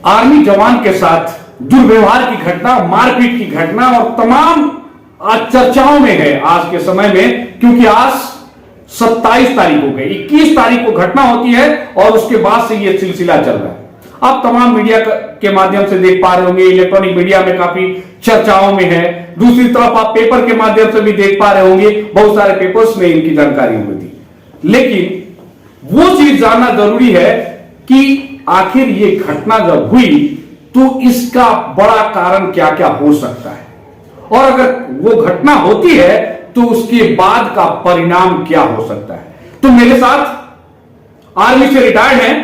Army जवान के साथ दुर्व्यवहार की घटना, मारपीट की घटना और तमाम आज चर्चाओं में है आज के समय में, क्योंकि आज 27 तारीख हो गई, 21 तारीख को घटना होती है और उसके बाद से यह सिलसिला चल रहा है। आप तमाम मीडिया के माध्यम से देख पा रहे होंगे, इलेक्ट्रॉनिक मीडिया में काफी चर्चाओं में है। दूसरी तरफ आप पेपर के माध्यम से भी देख पा रहे होंगे, बहुत सारे पेपर्स में इनकी जानकारी होती। लेकिन वो चीज जानना जरूरी है कि आखिर ये घटना जब हुई तो इसका बड़ा कारण क्या क्या हो सकता है, और अगर वो घटना होती है तो उसके बाद का परिणाम क्या हो सकता है। तो मेरे साथ आर्मी से रिटायर्ड हैं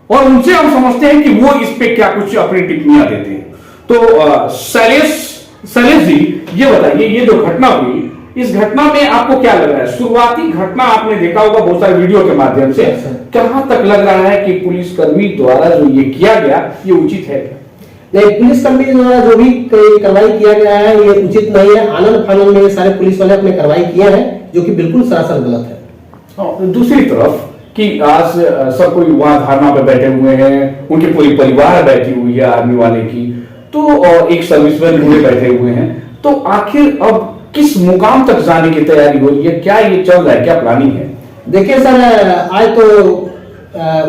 और उनसे हम समझते हैं कि वो इस पे क्या कुछ अपनी टिप्पणियां देते हैं। तो शैलेश जी, ये बताइए, ये जो घटना हुई, इस घटना में आपको क्या लग रहा है? शुरुआती घटना आपने देखा होगा बहुत सारे वीडियो के माध्यम से, कहां तक लग रहा है कि पुलिसकर्मी द्वारा जो ये किया गया ये उचित है? नहीं, पुलिसकर्मी द्वारा जो भी कार्रवाई किया गया है ये उचित नहीं है। आनंद फानंद में सारे पुलिस वाले अपने कार्रवाई किए हैं, जो कि बिल्कुल सरासर गलत है। दूसरी तरफ कि आज सब कोई वहां धारणा पे बैठे हुए हैं, उनके पूरी परिवार बैठी हुई है आर्मी वाले की, तो एक सर्विसमैन हुए बैठे हुए हैं, तो आखिर अब किस मुकाम तक जाने की तैयारी हो रही है? क्या ये चल रहा है, क्या प्लानिंग है? देखिए सर, आज तो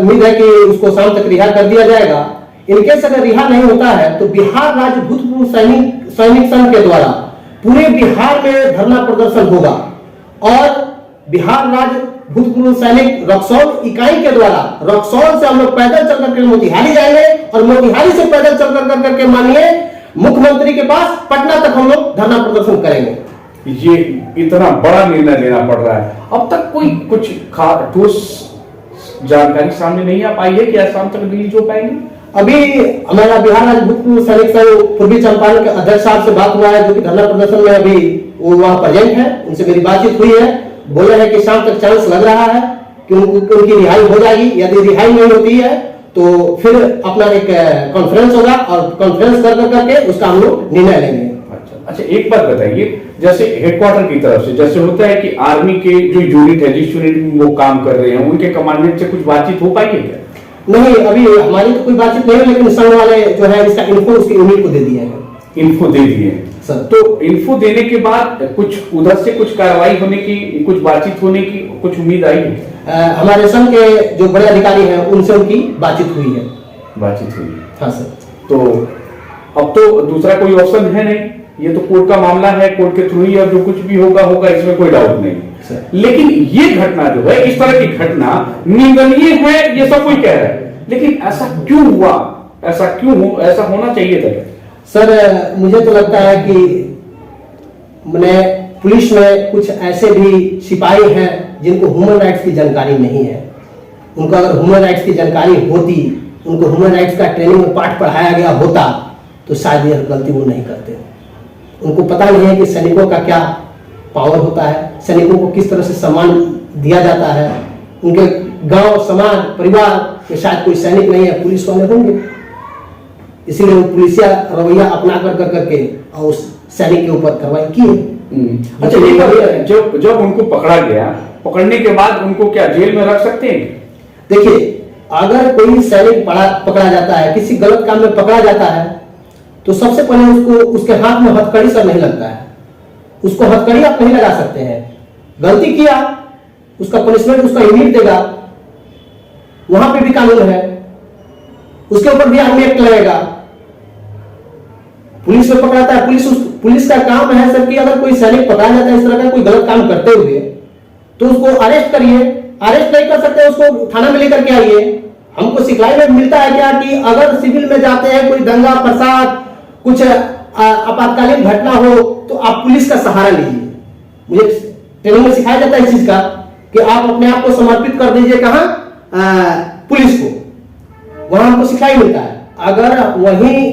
उम्मीद है कि उसको शाम तक रिहा कर दिया जाएगा। इनकेस अगर रिहा नहीं होता है तो बिहार राज्य भूतपूर्व सैनिक संघ के द्वारा पूरे बिहार में धरना प्रदर्शन होगा, और बिहार राज्य भूतपूर्व सैनिक रक्सौल इकाई के द्वारा रक्सौल से हम लोग पैदल चल करके मोतिहारी जाएंगे, और मोतिहारी से पैदल चल करके माननीय मुख्यमंत्री के पास पटना तक हम लोग धरना प्रदर्शन करेंगे। ये इतना बड़ा निर्णय लेना पड़ रहा है, अब तक कोई कुछ ठोस जानकारी सामने नहीं आ पाई है कि आज शाम तक रिलीज हो पाएंगे? अभी हमारा बिहार राज्य भूतपूर्व सैनिक संघ पूर्वी चंपारण के अध्यक्ष साहब से बात हुआ है, जो कि धरना प्रदर्शन में अभी वो वहां प्रेजेंट है, उनसे मेरी बातचीत हुई है। बोले हैं कि शाम तक चांस लग रहा है कि उनकी रिहाई हो जाएगी। यदि रिहाई नहीं होती है तो फिर अपना एक कॉन्फ्रेंस होगा, और कॉन्फ्रेंस करके उसका हम लोग निर्णय लेंगे। अच्छा, एक बात बताइए, जैसे हेडक्वार्टर की तरफ से जैसे होता है कि आर्मी के जो यूनिट है, जिस यूनिट में वो काम कर रहे हैं, उनके कमांडेंट से कुछ बातचीत हो पाई है क्या? नहीं, अभी हमारी तो कोई बातचीत नहीं है, लेकिन संघ वाले जो है इसका इन्फो उसकी यूनिट को दे दिया है। इन्फो दे दिए सर? तो इन्फो देने के बाद कुछ उधर से कुछ कार्रवाई होने की, कुछ बातचीत होने की कुछ उम्मीद आई है? हमारे संघ के जो बड़े अधिकारी हैं उनसे उनकी बातचीत हुई है। बातचीत हुई? हाँ सर। तो अब तो दूसरा कोई ऑप्शन है नहीं, ये तो कोर्ट का मामला है, कोर्ट के थ्रू ही अब जो कुछ भी होगा होगा, इसमें कोई डाउट नहीं। लेकिन ये घटना जो है, इस तरह की घटना निंदनीय है, ये सब कोई कह रहा है, लेकिन ऐसा क्यों हुआ? ऐसा क्यों ऐसा होना चाहिए था सर? मुझे तो लगता है कि मैंने पुलिस में कुछ ऐसे भी सिपाही हैं जिनको ह्यूमन राइट्स की जानकारी नहीं है। उनको अगर ह्यूमन राइट्स की जानकारी होती, उनको ह्यूमन राइट्स का ट्रेनिंग में पाठ पढ़ाया गया होता, तो शायद यह गलती वो नहीं करते। उनको पता नहीं है कि सैनिकों का क्या पावर होता है, सैनिकों को किस तरह से सम्मान दिया जाता है। उनके गांव, समाज, परिवार के शायद कोई सैनिक नहीं है, पुलिस वाले होंगे, इसीलिए वो पुलिसिया रवैया अपना करके और उस सैनिक के ऊपर कार्रवाई की। अच्छा, ये जब उनको पकड़ा गया, पकड़ने के बाद उनको क्या जेल में रख सकते हैं? देखिए, अगर कोई सैनिक पकड़ा जाता है, किसी गलत काम में पकड़ा जाता है, तो सबसे पहले उसको उसके हाथ में हथकड़ी सर नहीं लगता है, उसको हथकड़ी आप नहीं लगा सकते हैं। गलती किया, उसका पनिशमेंट उसका यूनिट देगा, वहां पे भी कानून है, उसके ऊपर भी आर्मी एक्ट लगेगा। पुलिस में पकड़ाता है, पुलिस का काम है सर कि अगर कोई सैनिक पकड़ा जाता है इस तरह का कोई गलत काम करते हुए, तो उसको अरेस्ट करिए। अरेस्ट नहीं कर सकते, उसको थाना में लेकर के आइए। हमको सिखलाई में मिलता है क्या कि अगर सिविल में जाते हैं, कोई दंगा फसाद, कुछ आपातकालीन घटना हो, तो आप पुलिस का सहारा लीजिए। मुझे ट्रेनिंग में सिखाया जाता है इस चीज का कि आप अपने आप को समर्पित कर दीजिए, कहां? पुलिस को। वहां हमको सिखाई मिलता है। अगर वही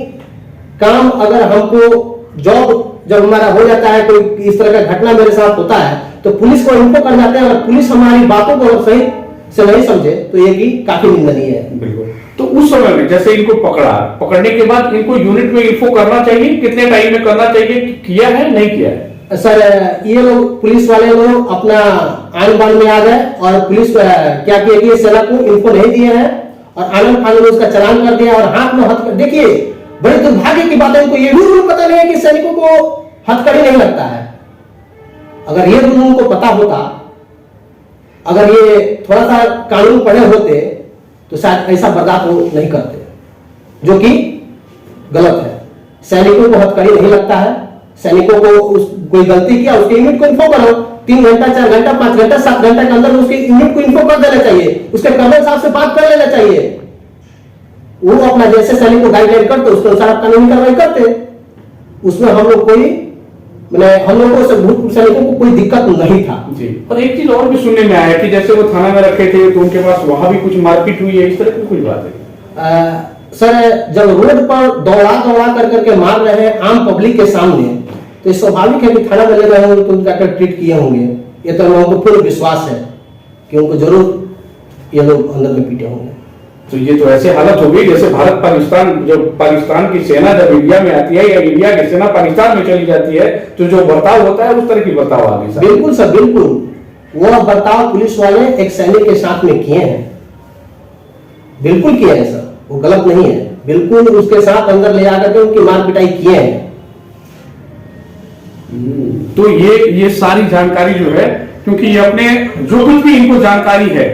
काम अगर हमको जॉब जब हमारा हो जाता है, कोई इस तरह का घटना मेरे साथ होता है, तो पुलिस को इन्फो कर जाते हैं। अगर पुलिस हमारी बातों को सही से नहीं समझे तो ये भी काफी निंदनीय है। बिल्कुल। तो उस समय में जैसे इनको पकड़ने के बाद इनको यूनिट में इन्फो करना चाहिए, कितने टाइम में करना चाहिए, किया है नहीं किया है? सर, ये लोग पुलिस वाले लोग अपना आन बान में आ गए और पुलिस क्या किया कि सेना को इन्फो नहीं दिए हैं, और आनंद फानंद में उसका चालान कर दिया और हाथ में हथ देखिए, बड़े दुर्भाग्य की बात है, उनको ये भी रूल पता नहीं है कि सैनिकों को हथकड़ी नहीं लगता है। अगर ये रूल उनको पता होता, अगर ये थोड़ा सा कानून पढ़े होते तो शायद ऐसा बर्दाश्त वो नहीं करते, जो कि गलत है। सैनिकों को हथकड़ी नहीं लगता है। सैनिकों को कोई गलती किया उसके यूनिट को इन्फो करो, 3 घंटा 4 घंटा 5 घंटा 7 घंटा के अंदर उसके यूनिट को इन्फो कर देना चाहिए, उसके कर्नल साहब से बात कर लेना चाहिए। वो अपना जैसे सैनिक को गाइडलाइन करते उसके अनुसार कानूनी कार्रवाई करते। उसमें हम लोग कोई हम लोगों को भूतपूर्व सैनिकों को कोई दिक्कत नहीं था जी। और एक चीज और भी सुनने में आया कि जैसे वो थाना में रखे थे तो उनके पास वहां भी कुछ मारपीट हुई है, इस तरह की कोई बात है? सर, जब रोड पर दौड़ा दौड़ा कर करके मार रहे हैं आम पब्लिक के सामने, तो स्वाभाविक है कि थाना में ले गए होंगे तो जाकर ट्रीट किए होंगे। ये तो हम लोगों को पूर्ण विश्वास है कि उनको जरूर ये लोग अंदर में पीटे होंगे। तो ये तो ऐसे हालत हो गई जैसे भारत पाकिस्तान, जब पाकिस्तान की सेना जब इंडिया में आती है या इंडिया की सेना पाकिस्तान में चली जाती है तो जो बर्ताव होता है उस तरह की बर्ताव आ गई। बिल्कुल सर, बिल्कुल वो बर्ताव पुलिस वाले एक सैनिक के साथ में किए हैं, बिल्कुल किए हैं सर, वो गलत नहीं है। बिल्कुल उसके साथ अंदर ले जाकर के उनकी मार पिटाई किए हैं। तो ये सारी जानकारी जो है, क्योंकि ये अपने जो कुछ भी इनको जानकारी है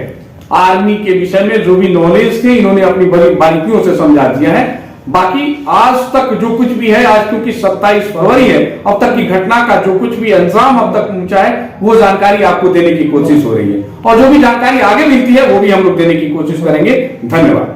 आर्मी के विषय में, जो भी नॉलेज थे, इन्होंने अपनी बड़ी बारीकियों से समझा दिया है। बाकी आज तक जो कुछ भी है, आज क्योंकि 27 फरवरी है, अब तक की घटना का जो कुछ भी अंजाम अब तक पहुंचा है वो जानकारी आपको देने की कोशिश हो रही है, और जो भी जानकारी आगे मिलती है वो भी हम लोग देने की कोशिश करेंगे। धन्यवाद।